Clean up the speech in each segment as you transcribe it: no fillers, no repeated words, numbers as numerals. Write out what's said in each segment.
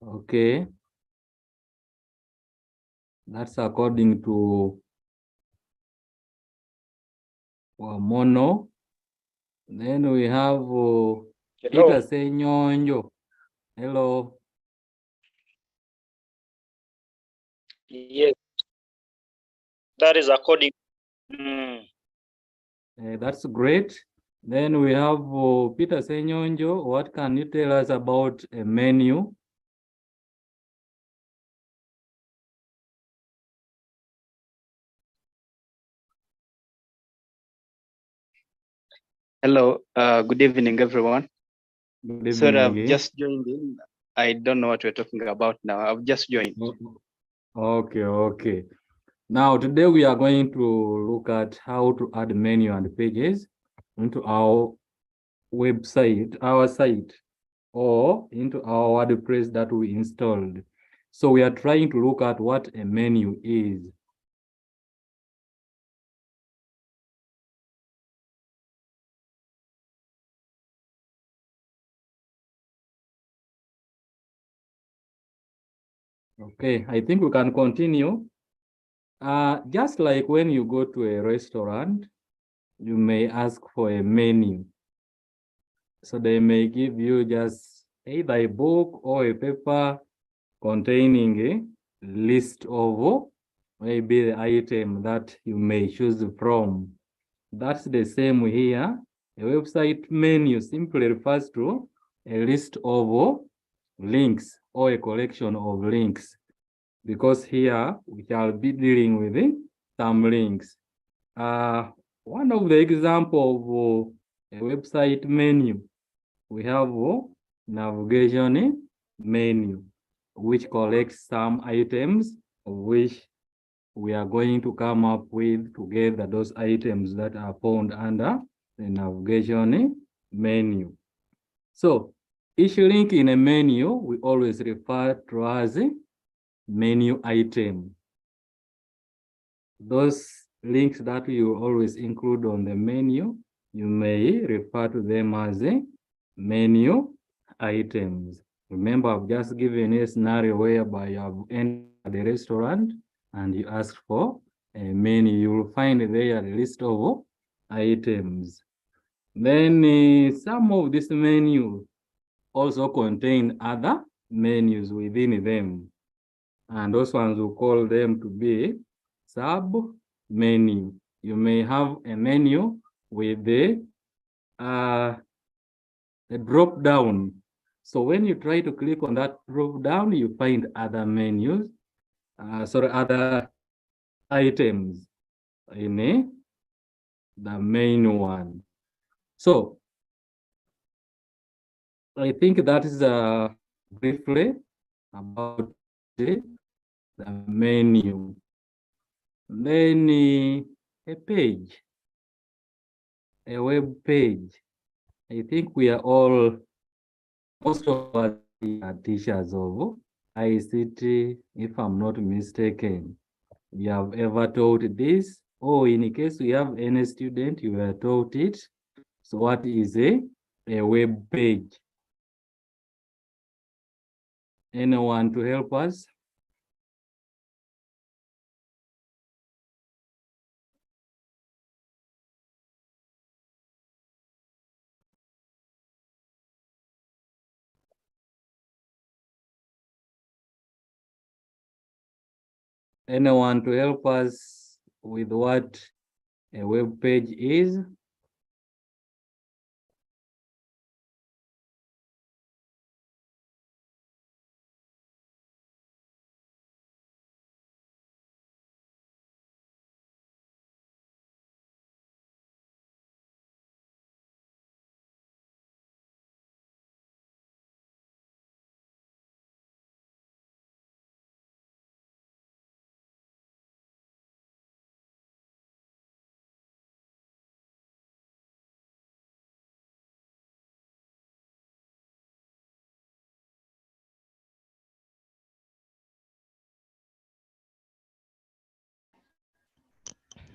Okay. That's according to Mono. Then we have Peter Senyonjo. Hello. Yes, that is according. That's great. Then we have Peter Senyonjo. What can you tell us about a menu? Hello, good evening, everyone. Good evening. Sorry, I've just joined in. I don't know what we're talking about now. I've just joined. Okay. Now, today we are going to look at how to add menu and pages into our website, our site, or into our WordPress that we installed. So we are trying to look at what a menu is. Okay, I think we can continue. Just like when you go to a restaurant, you may ask for a menu. So they may give you just either a book or a paper containing a list of maybe the item that you may choose from. That's the same here. A website menu simply refers to a list of links or a collection of links, because here we shall be dealing with some links. One of the example of a website menu, we have navigation menu, which collects some items of which we are going to come up with together those items that are found under the navigation menu. So each link in a menu, we always refer to as a menu item. Those links that you always include on the menu, you may refer to them as a menu items. Remember, I've just given a scenario whereby you have entered the restaurant and you ask for a menu. You will find there a list of items. Then some of these menus also contain other menus within them. And those ones will call them to be sub-menu. You may have a menu with the drop down. So when you try to click on that drop down, you find other menus, other items in the main one. So I think that is briefly about the menu. Then a page, a web page. I think we are all, most of us are teachers of ICT, if I'm not mistaken. You have ever taught this, or in case we have any student, you were taught it. So what is a web page? Anyone to help us? Anyone to help us with what a web page is?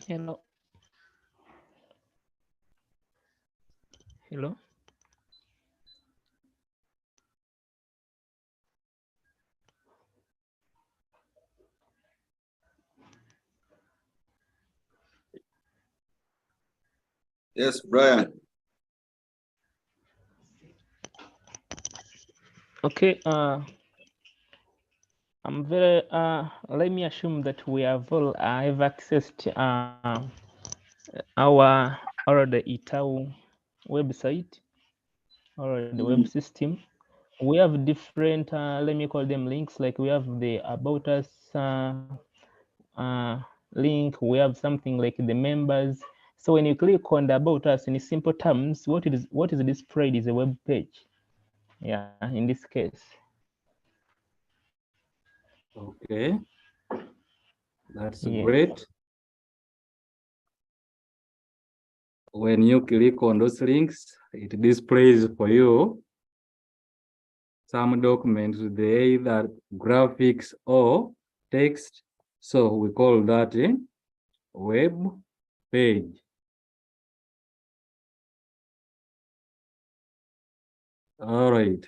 Hello. Hello. Yes, Brian. Okay, I'm very, let me assume that we have all have accessed our already Itau website or the web system. We have different, let me call them links, like we have the About Us link, we have something like the members. So when you click on the About Us, in simple terms, what is displayed is a web page. Yeah, in this case. Okay, that's Yeah. great. When you click on those links, it displays for you some documents with either graphics or text. So we call that a web page. All right.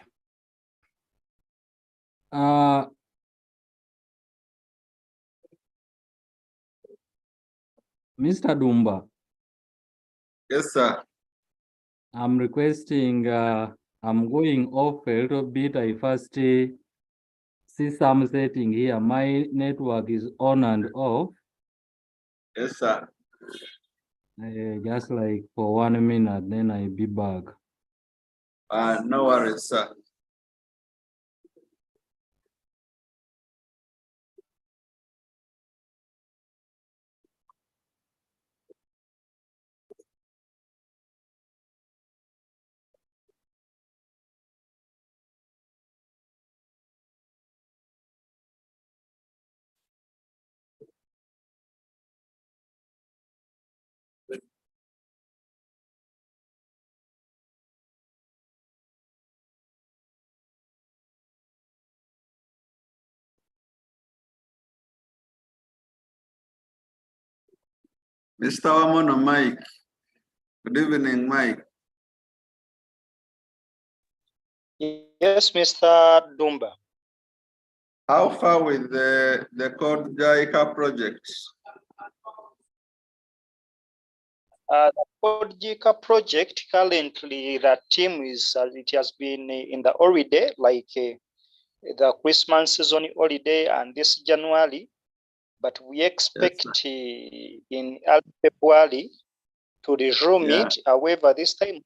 Mr. Dumba, Yes, sir. I'm requesting, I'm going off a little bit. I first see some setting here. My network is on and off. Yes, sir. Just like for 1 minute, then I'll be back. No worries, sir. Mr. Wamono, Mike. Good evening, Mike. Yes, Mr. Dumba. How far with the Code JICA project? The Podjika project, currently the team is, it has been in the holiday, like the Christmas season holiday and this January, but we expect in early February to resume it. However, this time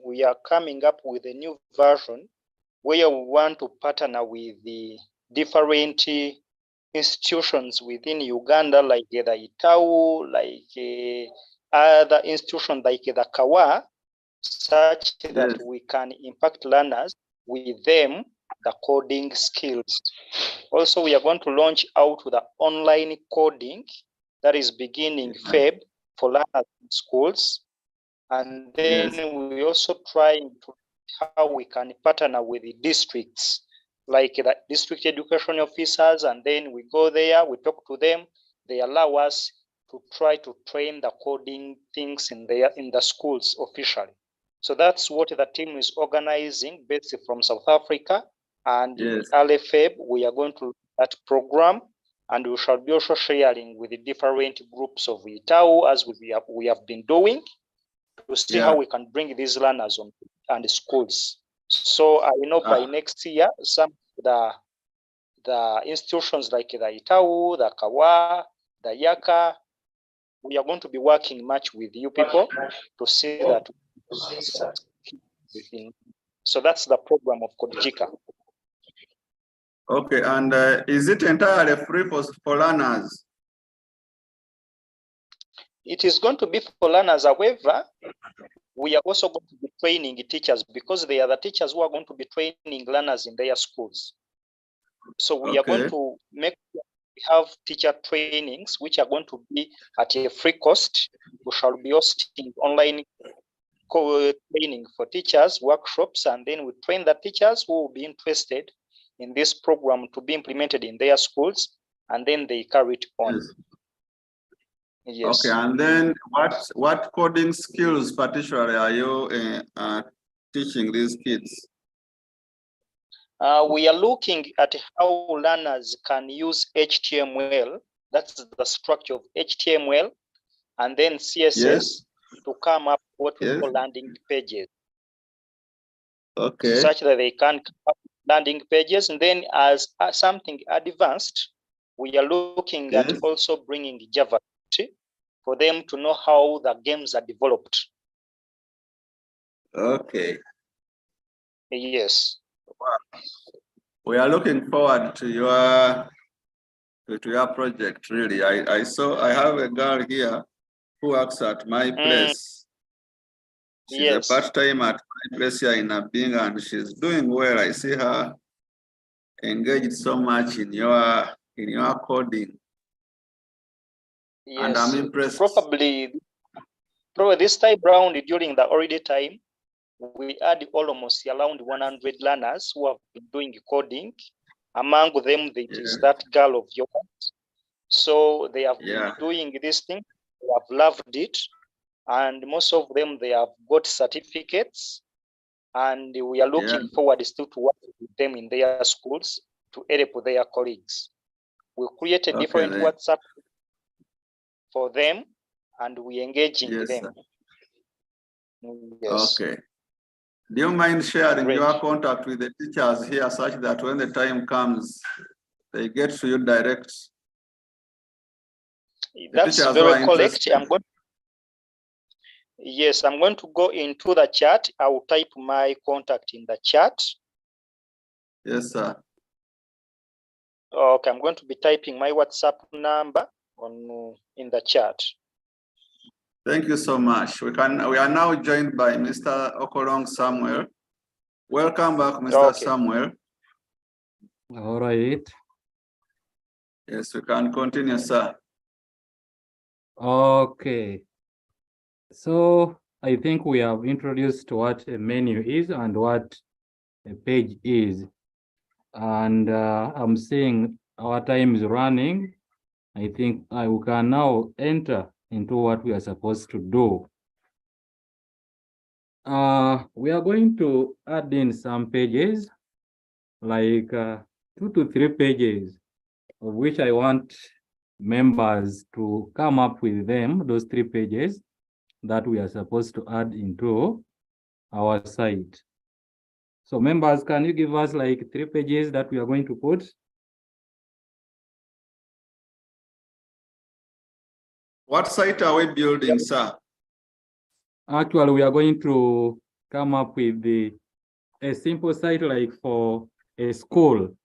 we are coming up with a new version where we want to partner with the different institutions within Uganda, like the Itau, like other institutions like the Kawa, such that we can impact learners with them the coding skills. Also, we are going to launch out the online coding that is beginning Feb for learners in schools. And then we also trying to how we can partner with the districts, like the district education officers, and then we go there, we talk to them, they allow us to try to train the coding things in the schools officially. So that's what the team is organizing based from South Africa. And in early Feb, we are going to that program, and we shall be also sharing with the different groups of Itau as we have been doing, to see how we can bring these learners on and schools. So I know by next year, some of the institutions like the Itau, the Kawa, the Yaka, we are going to be working much with you people to see that. So that's the program of Kodjika. Okay, and is it entirely free for learners? It is going to be for learners. However, we are also going to be training teachers, because they are the teachers who are going to be training learners in their schools. So we are going to make sure we have teacher trainings, which are going to be at a free cost. We shall be hosting online training for teachers, workshops, and then we train the teachers who will be interested in this program to be implemented in their schools, and then they carry it on. Yes. Okay, and then what coding skills particularly are you teaching these kids? We are looking at how learners can use HTML, that's the structure of HTML, and then CSS to come up what we Yes. call landing pages, Okay. such that they can come up with landing pages. And then as something advanced, we are looking at Yes. also bringing JavaScript for them to know how the games are developed. Okay. Yes. We are looking forward to your project, really. I have a girl here who works at my place. She's Yes. a part-time at my place here in Abing, and she's doing well. I see her engaged so much in your coding. Yes. And I'm impressed. Probably this time round during the holiday time, we had almost around 100 learners who have been doing coding. Among them, it is that girl of yours. So they have been doing this thing. They have loved it. And most of them, they have got certificates. And we are looking forward still to work with them in their schools to help their colleagues. We create a different WhatsApp for them, and we engage in them. Yes. Okay. Do you mind sharing your contact with the teachers here such that when the time comes, they get to you direct? That's very correct. Yes, I'm going to go into the chat. I will type my contact in the chat. Yes, sir. Okay, I'm going to be typing my WhatsApp number in the chat. Thank you so much. We are now joined by Mr. Okolong Samuel. Welcome back, Mr. Samuel. All right. Yes, we can continue, sir. Okay. So I think we have introduced what a menu is and what a page is. And I'm seeing our time is running. I think we can now enter into what we are supposed to do. We are going to add in some pages, like 2 to 3 pages, of which I want members to come up with them, those 3 pages that we are supposed to add into our site. So members, can you give us like 3 pages that we are going to put? What site are we building, sir? Actually, we are going to come up with a simple site like for a school.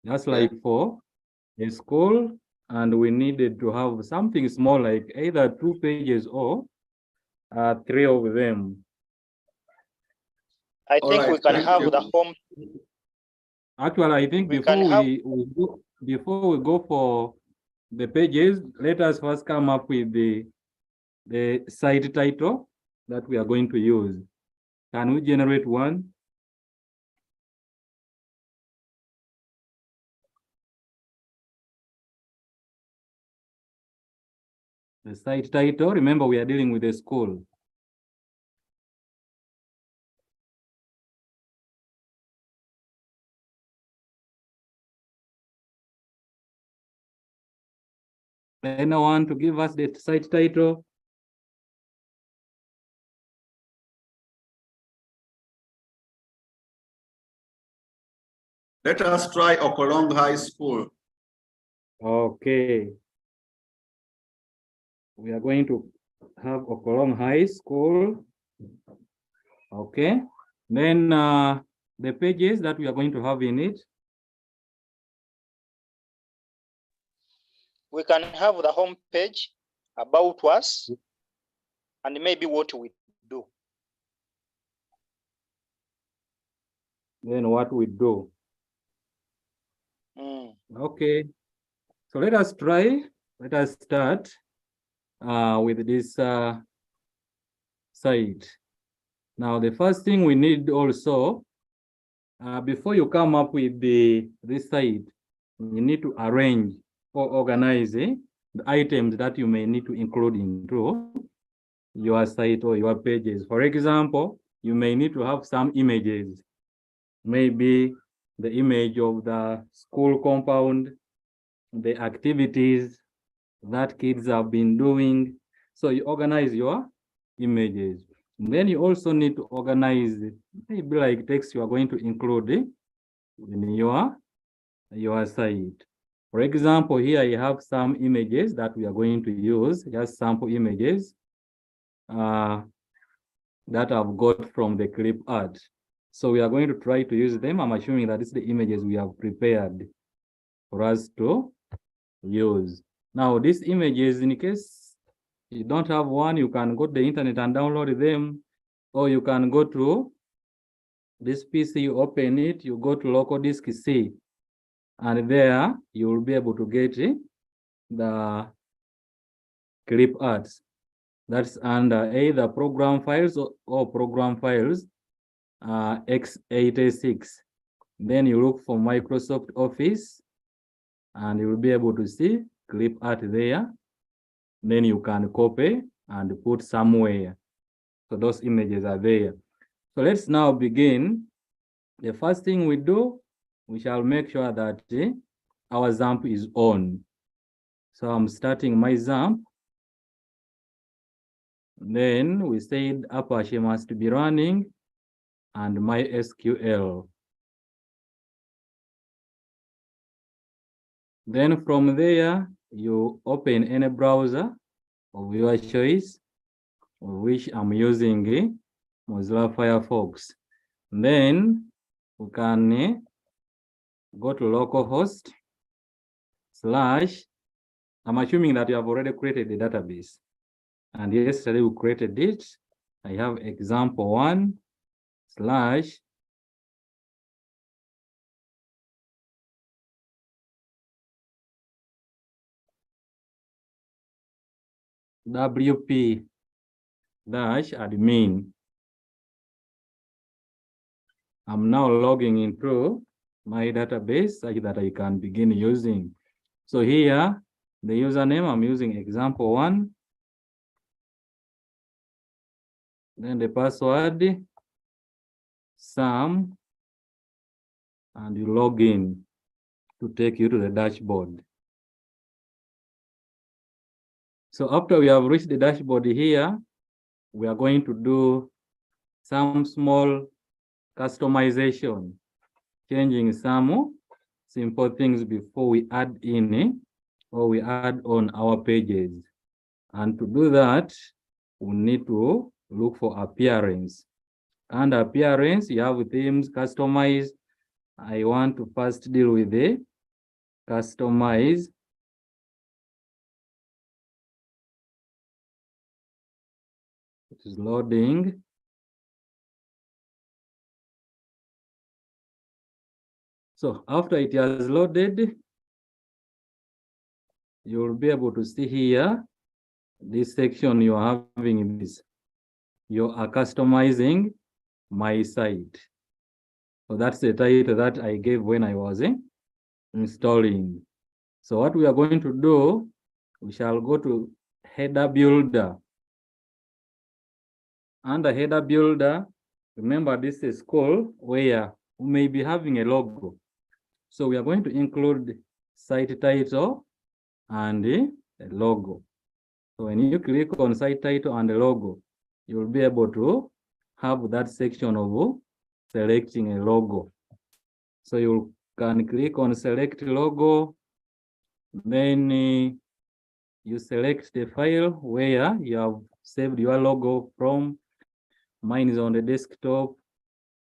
Just like for a school, and we needed to have something small like either 2 pages or 3 of them. I think we can have the home. Actually, I think before we go for the pages, let us first come up with the site title that we are going to use. Can we generate one? The site title, remember we are dealing with a school. Anyone to give us the site title? Let us try Okolong High School. Okay. We are going to have Okolong High School. Okay. Then the pages that we are going to have in it. We can have the home page, about us, and maybe what we do. Then what we do. Okay. So let us try. Let us start with this site. Now, the first thing we need also, before you come up with this site, you need to arrange or organize the items that you may need to include into your site or your pages. For example, you may need to have some images, maybe the image of the school compound, the activities that kids have been doing. So you organize your images. And then you also need to organize maybe like text you are going to include in your site. For example, here I have some images that we are going to use, just sample images that I've got from the clip art. So we are going to try to use them. I'm assuming that it's the images we have prepared for us to use. Now, these images, in case you don't have one, you can go to the internet and download them, or you can go to this PC, you open it, you go to local disk C, and there you will be able to get the clip arts. That's under either program files or program files x86. Then you look for Microsoft Office and you will be able to see clip art there. Then you can copy and put somewhere. So those images are there. So let's now begin. The first thing we do, we shall make sure that our XAMPP is on. So I'm starting my XAMPP. Then we said Apache must be running and MySQL. Then from there, you open any browser of your choice, which I'm using Mozilla Firefox. Then we can go to localhost / I'm assuming that you have already created the database. And yesterday we created it. I have example1 / wp-admin. I'm now logging into my database such that I can begin using. So here, the username, I'm using example1. Then the password, Sam, and you log in to take you to the dashboard. So after we have reached the dashboard here, we are going to do some small customization, changing some simple things before we add in or we add on our pages. And to do that, we need to look for appearance. And appearance, you have themes, customize. I want to first deal with the customize. It is loading. So after it has loaded, you will be able to see here, this section you are having this. You are customizing my site. So that's the title that I gave when I was installing. So what we are going to do, we shall go to header builder. Under header builder, remember this is called where we may be having a logo. So we are going to include site title and a logo. So when you click on site title and the logo, you will be able to have that section of selecting a logo. So you can click on select logo, then you select the file where you have saved your logo from. Mine is on the desktop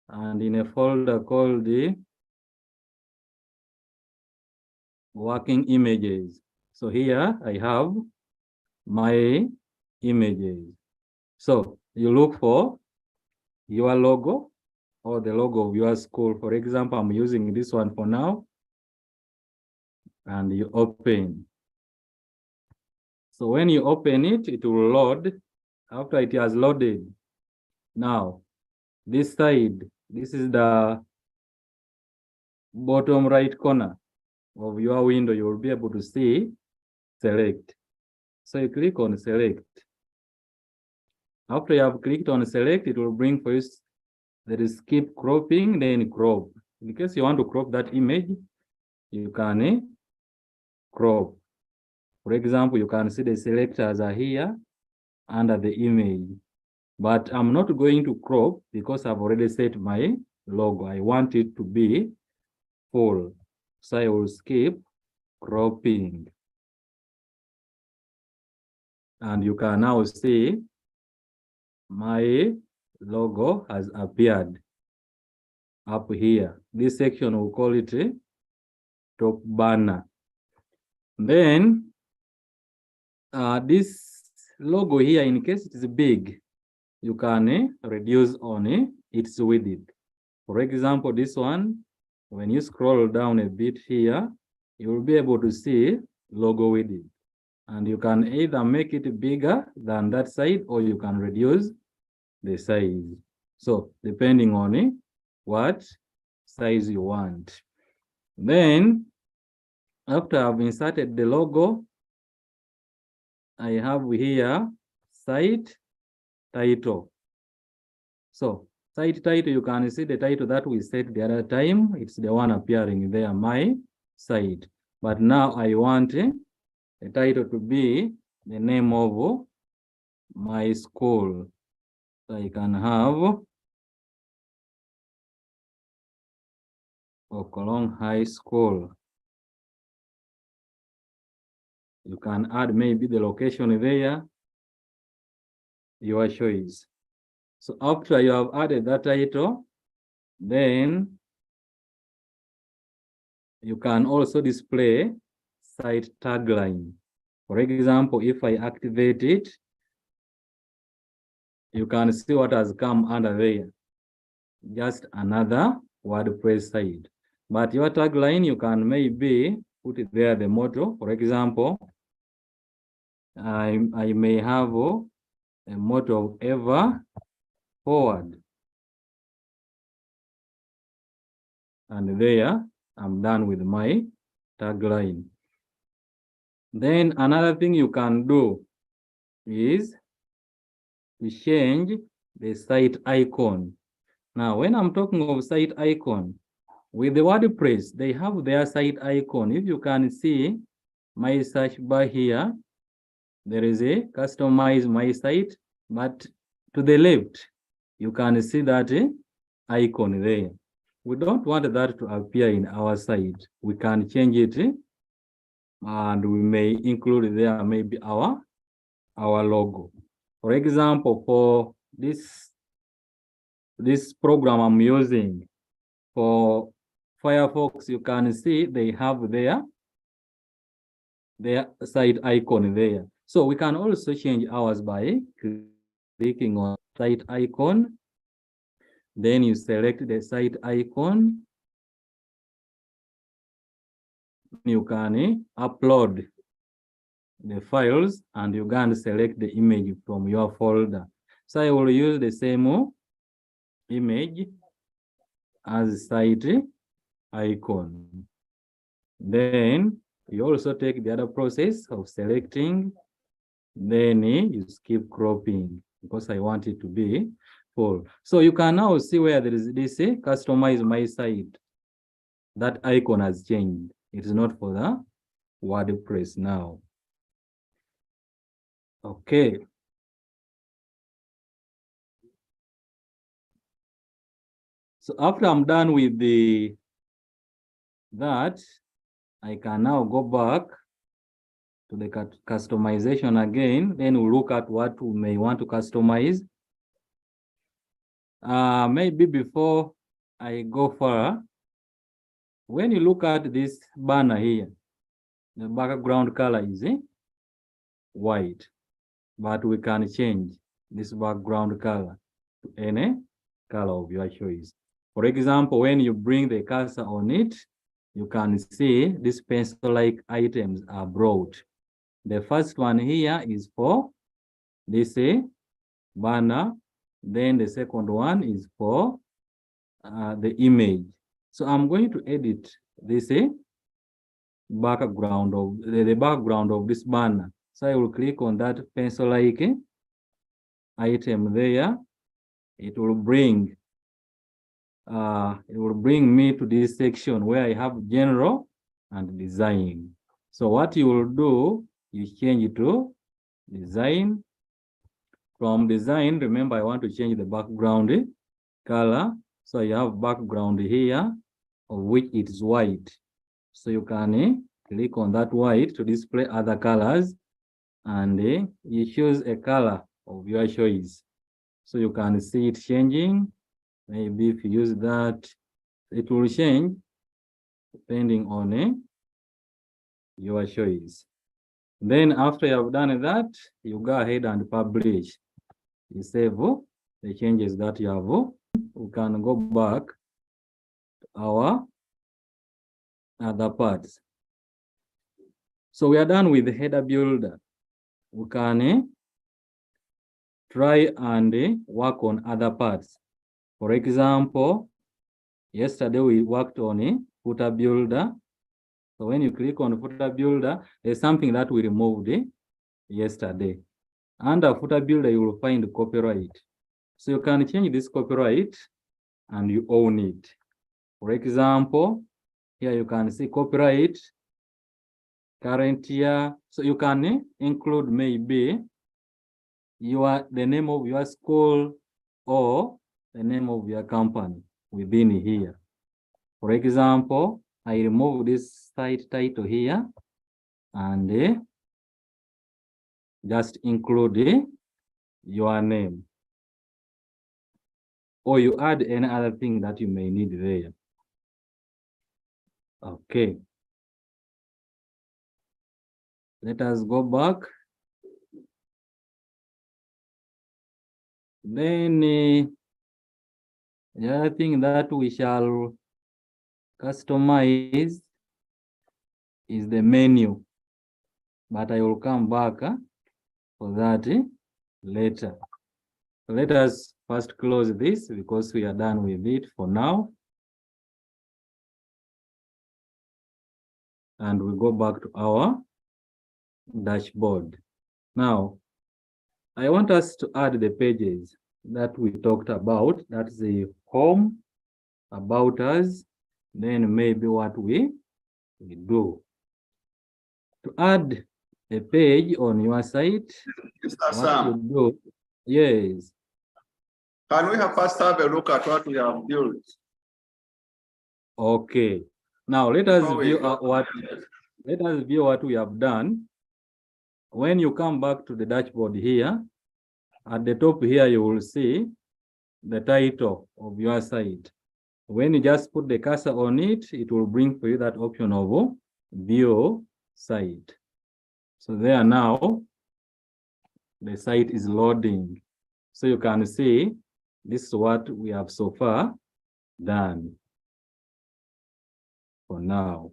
and in a folder called the working images. So here I have my images. So you look for your logo or the logo of your school. For example, I'm using this one for now. And you open. So when you open it, it will load. After it has loaded, now this side, this is the bottom right corner of your window. You will be able to see select. So you click on select. After you have clicked on select, it will bring for you, there is skip cropping, then crop. In case you want to crop that image, you can crop. For example, you can see the selectors are here under the image. but I'm not going to crop because I've already set my logo. I want it to be full. So I will skip cropping. And you can now see my logo has appeared up here. This section, we'll call it a top banner. Then this logo here, in case it is big, you can reduce on its width. For example, this one, when you scroll down a bit here, you will be able to see logo width. And you can either make it bigger than that side, or you can reduce the size. So depending on what size you want. Then after I've inserted the logo, I have here site title. So site title, you can see the title that we set the other time. It's the one appearing there, my site. But now I want the title to be the name of my school. So I can have Okolong High School. You can add maybe the location there, your choice. So after you have added that title, then you can also display site tagline. For example, if I activate it, you can see what has come under there. Just another WordPress site. But your tagline, you can maybe put it there, the motto. For example, I may have a motto of ever forward. And there, I'm done with my tagline. Then another thing you can do is to change the site icon. Now, when I'm talking of site icon, with the WordPress, they have their site icon. If you can see my search bar here, there is a customize my site, but to the left, you can see that icon there. We don't want that to appear in our site. We can change it, and we may include there maybe our logo. For example, for this program I'm using for Firefox, you can see they have their site icon there. So we can also change ours by clicking on site icon. Then you select the site icon. You can upload the files, and you can select the image from your folder. So I will use the same image as site icon. Then you also take the other process of selecting, then you skip cropping because I want it to be full. So you can now see where there is this customize my site. That icon has changed. It is not for the WordPress now. Okay. So after I'm done with that, I can now go back to the customization again. Then we'll look at what we may want to customize. Maybe before I go far, when you look at this banner here, the background color is white, but we can change this background color to any color of your choice. For example, when you bring the cursor on it, you can see these pencil-like items are brought. The first one here is for this banner. Then the second one is for the image. So I'm going to edit this background of the background of this banner. So I will click on that pencil-like item there. It will bring me to this section where I have general and design. So what you will do, you change it to design, From design, remember I want to change the background color. So you have background here, of which it is white. So you can click on that white to display other colors, and you choose a color of your choice. So you can see it changing. Maybe if you use that, it will change depending on your choice. Then after you have done that, you go ahead and publish. You save the changes that you have. We can go back to our other parts. So we are done with the header builder. We can try and work on other parts. For example, yesterday we worked on a footer builder. So when you click on footer builder, there's something that we removed yesterday. Under footer builder, you will find copyright. So you can change this copyright and you own it. For example, here you can see copyright, current year. So you can include maybe the name of your school or the name of your company within here. For example, I remove this site title here and just include your name, or you add any other thing that you may need there. Okay. Let us go back. Then the other thing that we shall customize is the menu, but I will come back for that later. So let us first close this because we are done with it for now. And we go back to our dashboard. Now, I want us to add the pages that we talked about. That's the home, about us, then maybe what we do. To add a page on your site, Mr. Sam, you do, yes. Can we first have a look at what we have built? Okay. Now let us view what we have done. When you come back to the dashboard here, at the top here, you will see the title of your site. When you just put the cursor on it, it will bring for you that option of view site. So there now, the site is loading. So you can see this is what we have so far done for now.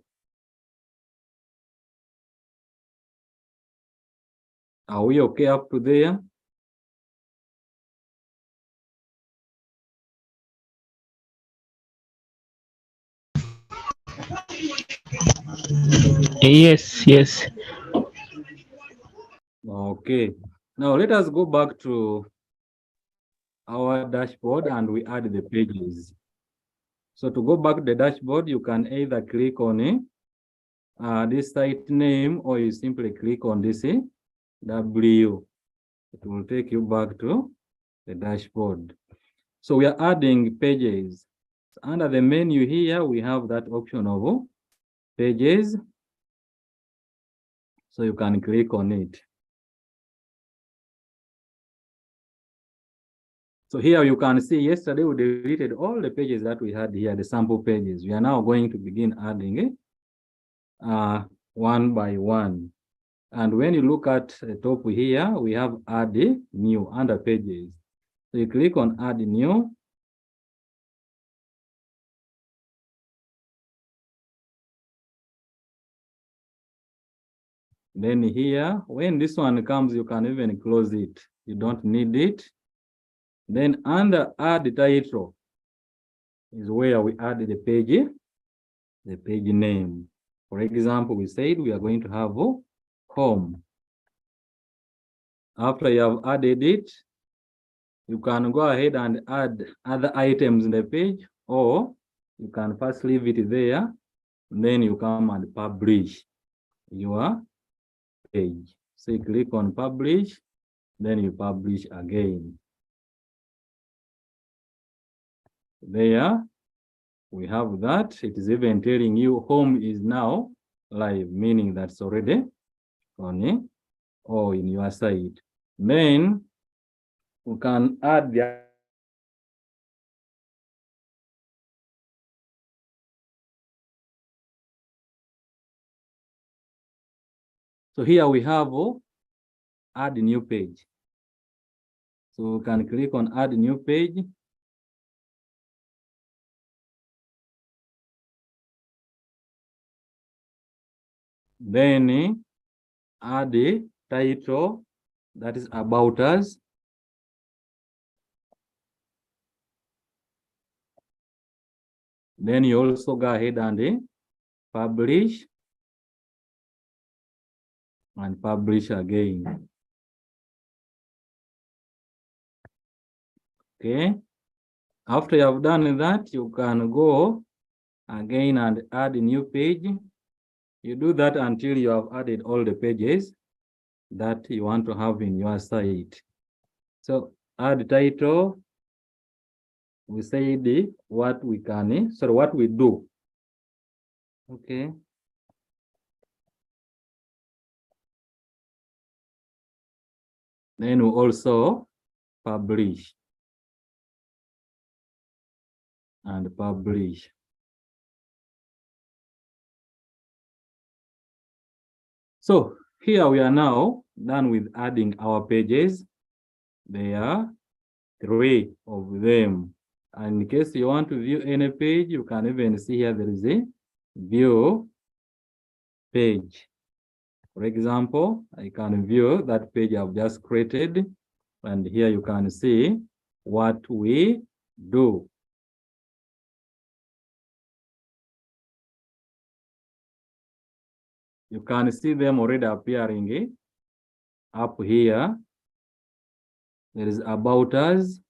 Are we okay up to there? Yes, yes. Okay. Now let us go back to our dashboard and we add the pages. So to go back to the dashboard, you can either click on this site name, or you simply click on this W. It will take you back to the dashboard. So we are adding pages. Under the menu here, we have that option of pages. So you can click on it. So here you can see yesterday we deleted all the pages that we had here, the sample pages. We are now going to begin adding it one by one. And when you look at the top here, we have add new under pages. So you click on add new. Then here, when this one comes, you can even close it. You don't need it. Then under add title is where we add the page name. For example, we said we are going to have home. After you have added it, you can go ahead and add other items in the page, or you can first leave it there, and then you come and publish your page. So you click on publish, then you publish again. There we have that. It is even telling you home is now live, meaning that's already on or in your site. Then we can add the so here we have add new page. So we can click on add new page. Then add the title that is about us. Then you also go ahead and publish and publish again. Okay. After you have done that, you can go again and add a new page. You do that until you have added all the pages that you want to have in your site. So add title. We say what we can, so what we do. Okay. Then we also publish and publish. So here we are now done with adding our pages. There are 3 of them. And in case you want to view any page, you can even see here there is a view page. For example, I can view that page I've just created, and here you can see what we do. You can see them already appearing up here. There is about us.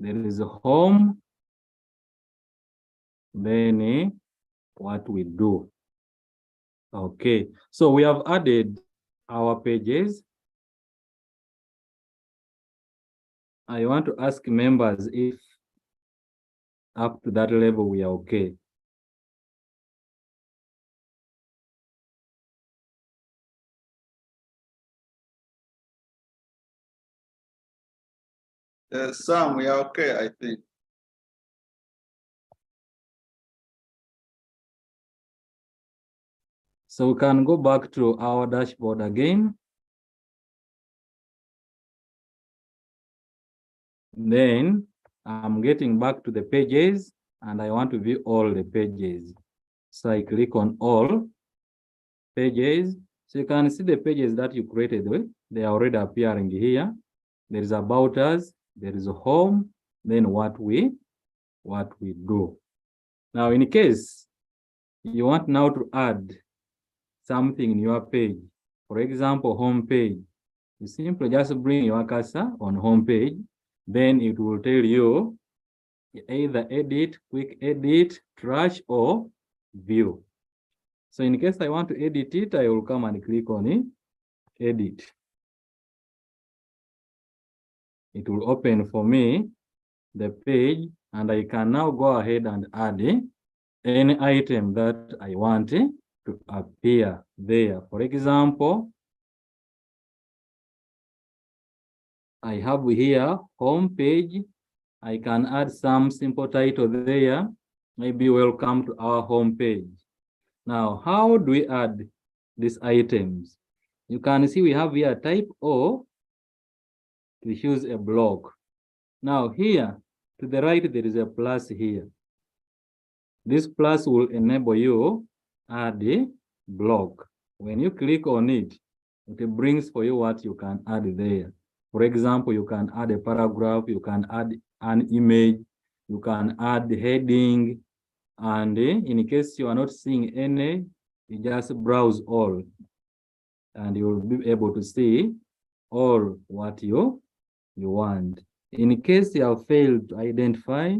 There is home. Then what we do. Okay, so we have added our pages. I want to ask members if up to that level we are okay. Sam, we are okay, I think. So we can go back to our dashboard again. Then I'm getting back to the pages and I want to view all the pages. So I click on all pages. So you can see the pages that you created, they are already appearing here. There is about us, there is a home, then what we do. Now, in case you want now to add something in your page, for example, home page, you simply just bring your cursor on home page, then it will tell you either edit, quick edit, trash, or view. So in case I want to edit it, I will come and click on it, edit. It will open for me the page, and I can now go ahead and add any item that I want to appear there. For example, I have here home page. I can add some simple title there. Maybe welcome to our home page. Now, how do we add these items? You can see we have here type O to choose a block. Now here to the right, there is a plus here. This plus will enable you add a block. When you click on it, it brings for you what you can add there. For example, you can add a paragraph, you can add an image, you can add the heading, and in case you are not seeing any, you just browse all, and you will be able to see all what you want. In case you have failed to identify,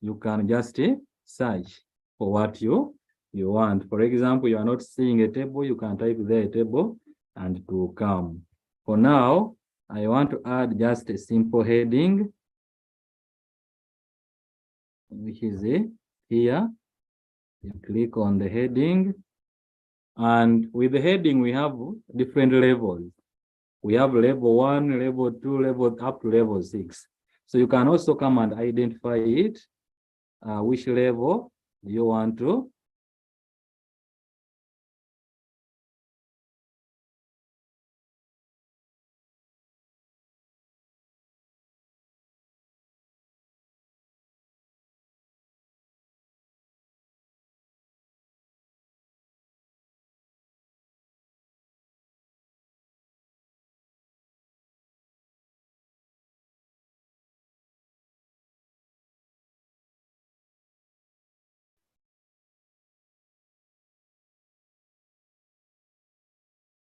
you can just search for what you want. For example, you are not seeing a table, you can type there a table, and it will come. For now, I want to add just a simple heading, which is here. You click on the heading, and with the heading, we have different levels. We have level 1, level 2, level up to level 6. So you can also come and identify it, which level you want to.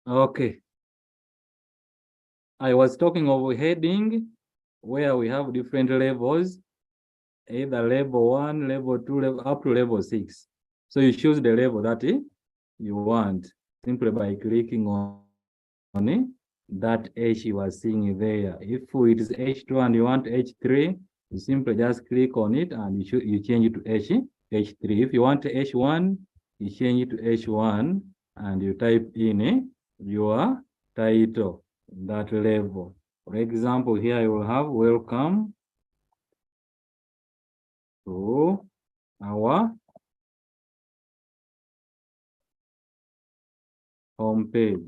Okay. I was talking of heading where we have different levels, either level 1, level 2, level up to level 6. So you choose the level that you want simply by clicking on that H you are seeing there. If it is H2 and you want H3, you simply just click on it and you change it to H3. If you want H1, you change it to H1 and you type in your title, that level. For example, here I will have welcome to our home page.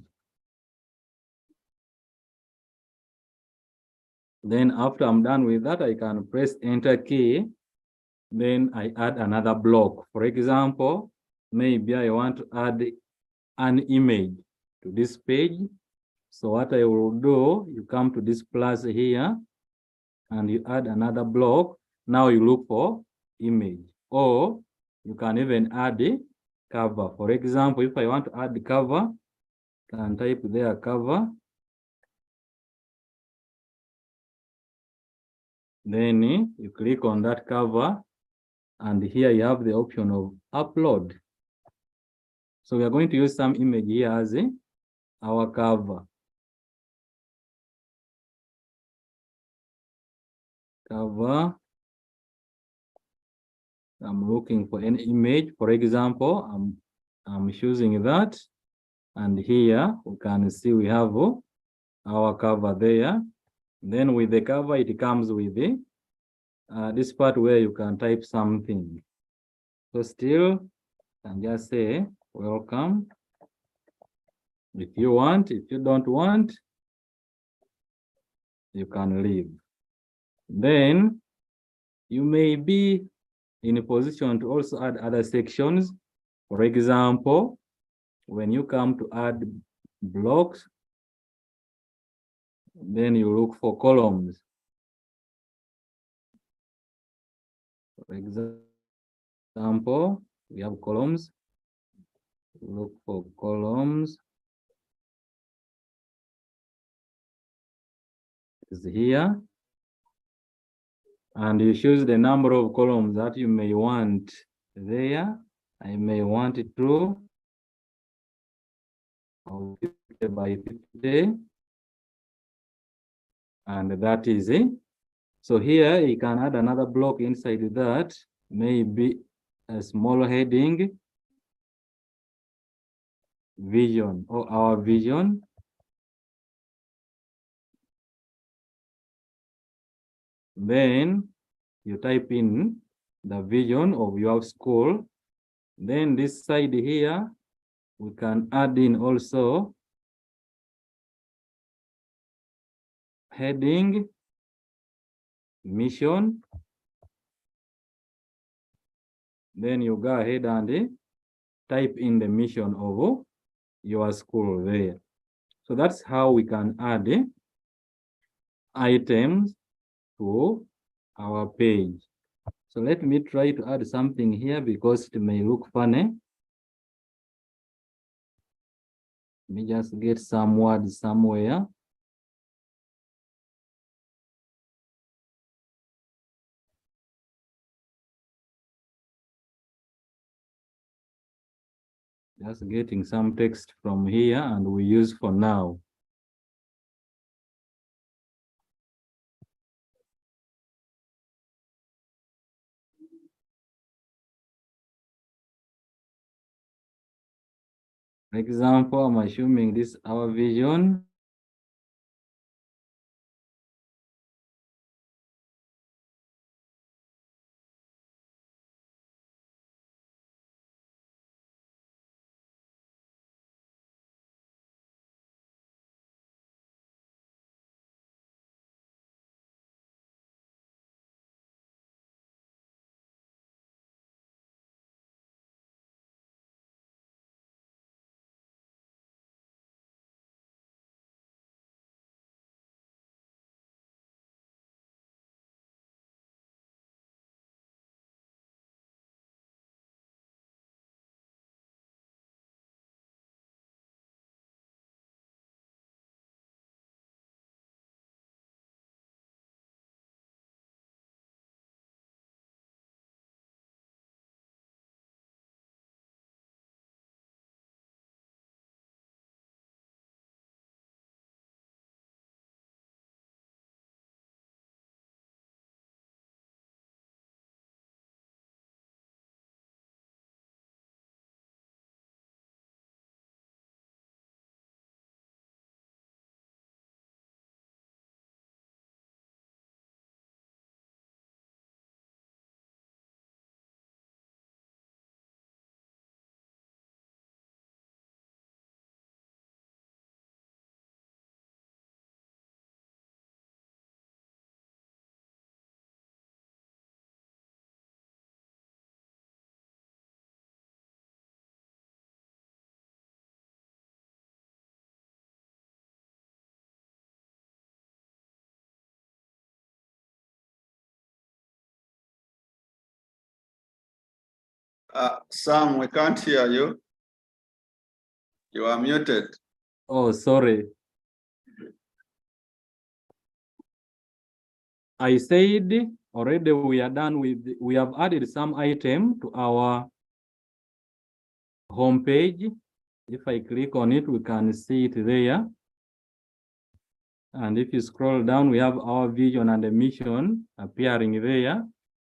Then after I'm done with that, I can press enter key. Then I add another block. For example, maybe I want to add an image to this page. So what I will do, you come to this plus here and you add another block. Now you look for image, or you can even add a cover. For example, if I want to add the cover, I can type there cover. Then you click on that cover, and here you have the option of upload. So we are going to use some image here as our cover. Cover. I'm looking for an image. For example, I'm choosing that, and here we can see we have our cover there. Then with the cover, it comes with the this part where you can type something. So still, I can just say welcome. If you want, if you don't want, you can leave. Then you may be in a position to also add other sections. For example, when you come to add blocks, then you look for columns. For example, we have columns. Look for columns. Is here. And you choose the number of columns that you may want there. I may want it to 50 by 50. And that is it. So here you can add another block inside that, maybe a small heading, vision, or our vision. Then you type in the vision of your school. Then this side here, we can add in also heading, mission. Then you go ahead and type in the mission of your school there. So that's how we can add items to our page. So let me try to add something here because it may look funny. Let me just get some words somewhere. Just getting some text from here and we use for now. For example, I'm assuming this is our vision. Sam, we can't hear you. You are muted. Oh, sorry. I said already we are done with, we have added some item to our home page. If I click on it, we can see it there. And if you scroll down, we have our vision and the mission appearing there.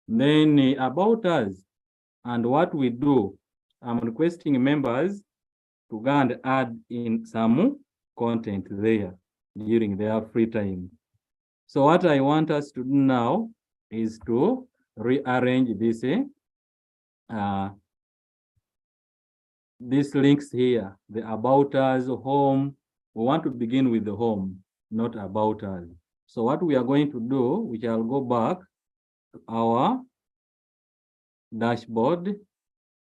Then about us and what we do. I'm requesting members to go and add in some content there during their free time. So what I want us to do now is to rearrange this, these links here, the about us, home. We want to begin with the home, not about us. So what we are going to do, we shall go back to our dashboard.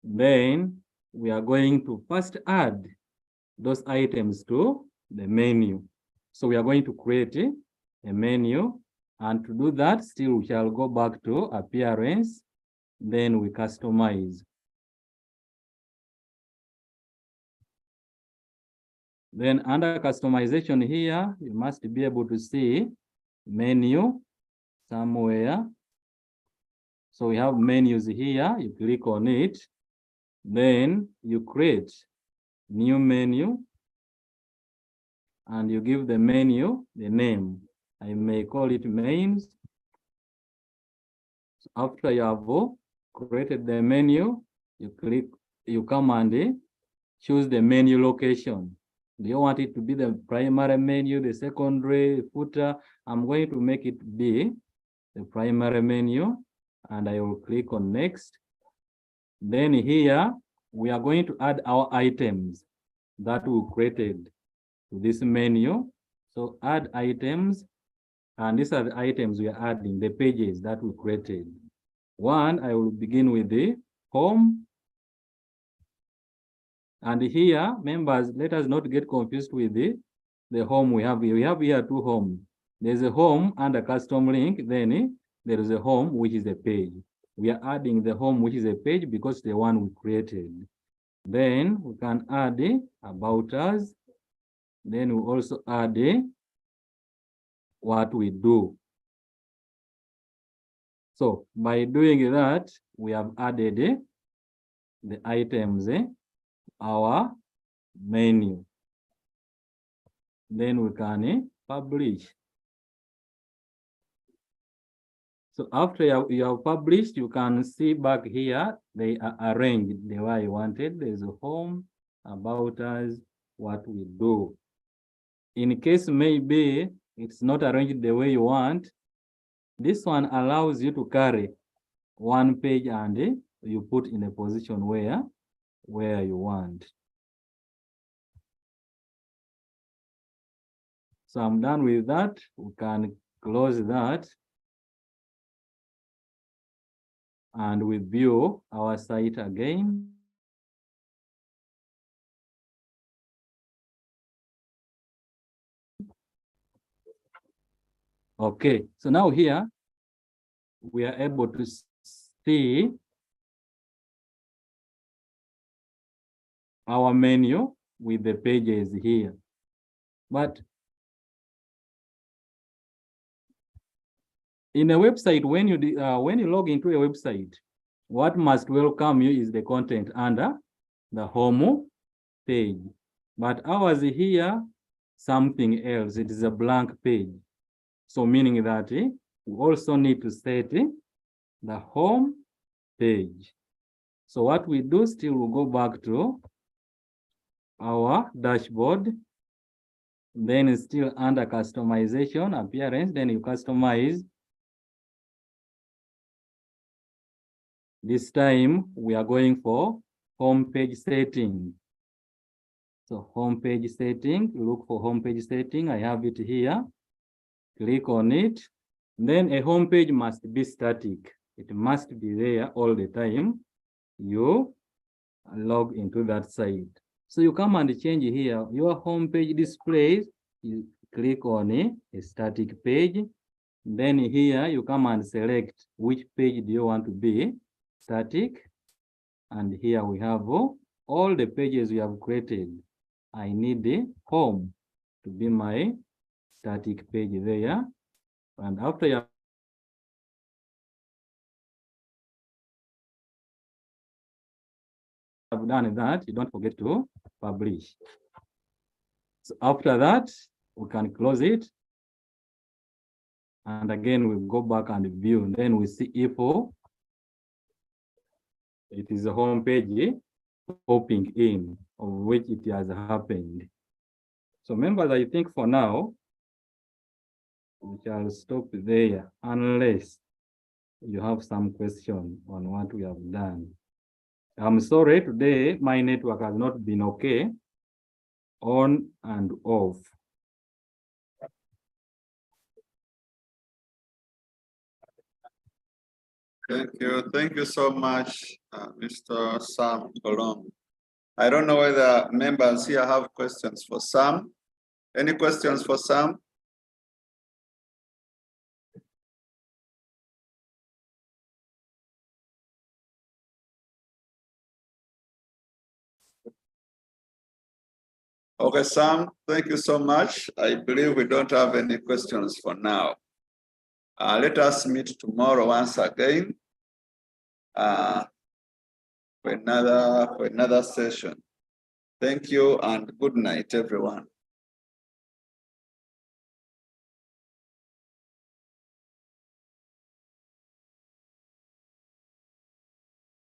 Then we are going to first add those items to the menu. So we are going to create a menu, and to do that, still we shall go back to appearance, then we customize. Then under customization here, you must be able to see menu somewhere. So we have menus here, you click on it, then you create new menu, and you give the menu the name. I may call it mains. So after you have created the menu, you come and choose the menu location. Do you want it to be the primary menu, the secondary, footer? I'm going to make it be the primary menu, and I will click on next. Then here, we are going to add our items that we created to this menu. So add items, and these are the items we are adding, the pages that we created. One, I will begin with the home. And here, members, let us not get confused with the home we have here. We have here two homes. There's a home and a custom link, then there is a home, which is a page. We are adding the home, which is a page, because the one we created. Then we can add about us. Then we also add what we do. So by doing that, we have added the items our menu. Then we can publish. So after you have published, you can see back here, they are arranged the way I wanted. There's a home, about us, what we do. In case maybe it's not arranged the way you want, this one allows you to carry one page and you put in a position where you want. So I'm done with that. We can close that. And we view our site again. Okay, so now here we are able to see our menu with the pages here. But in a website, when you log into a website, what must welcome you is the content under the home page. But ours here, something else. It is a blank page. So meaning that we also need to set the home page. So what we do still, we'll go back to our dashboard. Then it's still under customization, appearance. Then you customize. This time we are going for home page setting. So home page setting, look for home page setting. I have it here. Click on it. Then a home page must be static. It must be there all the time you log into that site. So you come and change here. Your home page displays, you click on a static page. Then here you come and select which page do you want to be static. And here we have all the pages we have created. I need the home to be my static page there. And after you have done that, you don't forget to publish. So after that, we can close it. And again, we go back and view. And then we see if it is a home page popping in, of which it has happened. So members, I think for now, we shall stop there unless you have some question on what we have done. I'm sorry, today my network has not been okay, on and off. Thank you so much, Mr. Sam Okolong. I don't know whether members here have questions for Sam. Any questions for Sam? Okay, Sam, thank you so much. I believe we don't have any questions for now. Let us meet tomorrow once again for another session. Thank you and good night, everyone.